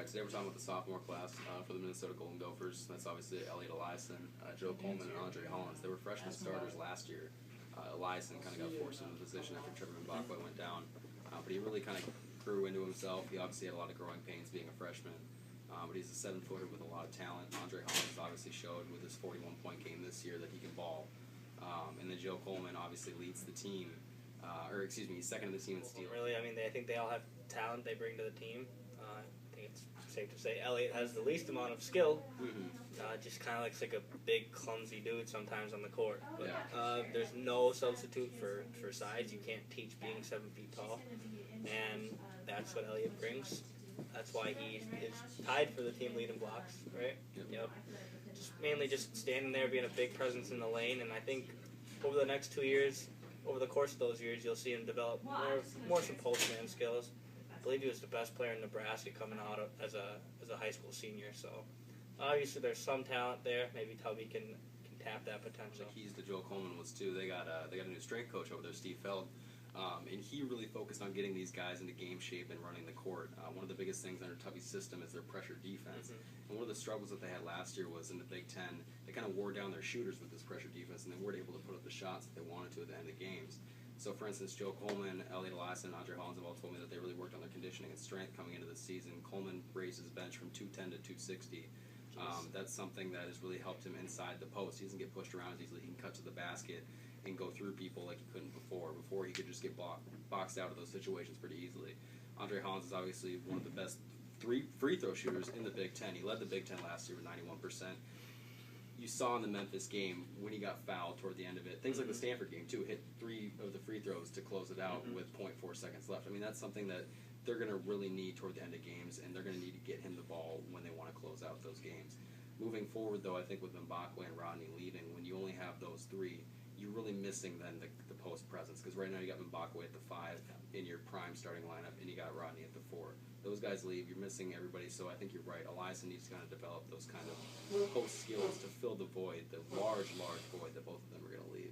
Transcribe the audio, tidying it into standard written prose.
All right, today we're talking about the sophomore class for the Minnesota Golden Gophers. That's obviously Elliot Eliason, Joe Coleman, and Andre Hollins. They were freshman starters last year. Eliason kind of got forced into the position after Trevor Mbakwe went down, but he really kind of grew into himself. He obviously had a lot of growing pains being a freshman, but he's a 7-footer with a lot of talent. Andre Hollins obviously showed with his 41-point game this year that he can ball. And then Joe Coleman obviously leads the team, he's second in the team in steals. Really, I mean, I think they all have talent they bring to the team. I think it's safe to say Elliot has the least amount of skill. Just kind of looks like a big, clumsy dude sometimes on the court. But there's no substitute for size. You can't teach being 7 feet tall, and that's what Elliot brings. That's why he is tied for the team lead in blocks, right? Yep. Mainly just standing there, being a big presence in the lane, and I think over the next 2 years, over the course of those years, you'll see him develop more some post-man skills. I believe he was the best player in Nebraska coming out as a high school senior. So obviously there's some talent there. Maybe Tubby can tap that potential. The keys to Joe Coleman was too. They got a new strength coach over there, Steve Feld, and he really focused on getting these guys into game shape and running the court. One of the biggest things under Tubby's system is their pressure defense. And one of the struggles that they had last year was in the Big Ten, they kind of wore down their shooters with this pressure defense, and they weren't able to put up the shots that they wanted to at the end of games. So, for instance, Joe Coleman, Elliot Eliason, and Andre Hollins have all told me that they really worked on their conditioning and strength coming into the season. Coleman raised his bench from 210 to 260. That's something that has really helped him inside the post. He doesn't get pushed around as easily. He can cut to the basket and go through people like he couldn't before. Before, he could just get boxed out of those situations pretty easily. Andre Hollins is obviously one of the best free throw shooters in the Big Ten. He led the Big Ten last year with 91%. You saw in the Memphis game when he got fouled toward the end of it. Things like the Stanford game, too, hit 3 of the free throws to close it out with 0.4 seconds left. I mean, that's something that they're going to really need toward the end of games, and they're going to need to get him the ball when they want to close out those games. Moving forward, though, I think with Mbakwe and Rodney leaving, when you only have those 3, you're really missing then the post presence, because right now you got Mbakwe at the 5 in your prime starting lineup, and you got Rodney at the 4. Those guys leave, you're missing everybody, so I think you're right. Eliason needs to kind of develop those kind of post skills to fill the void, the large void that both of them are going to leave.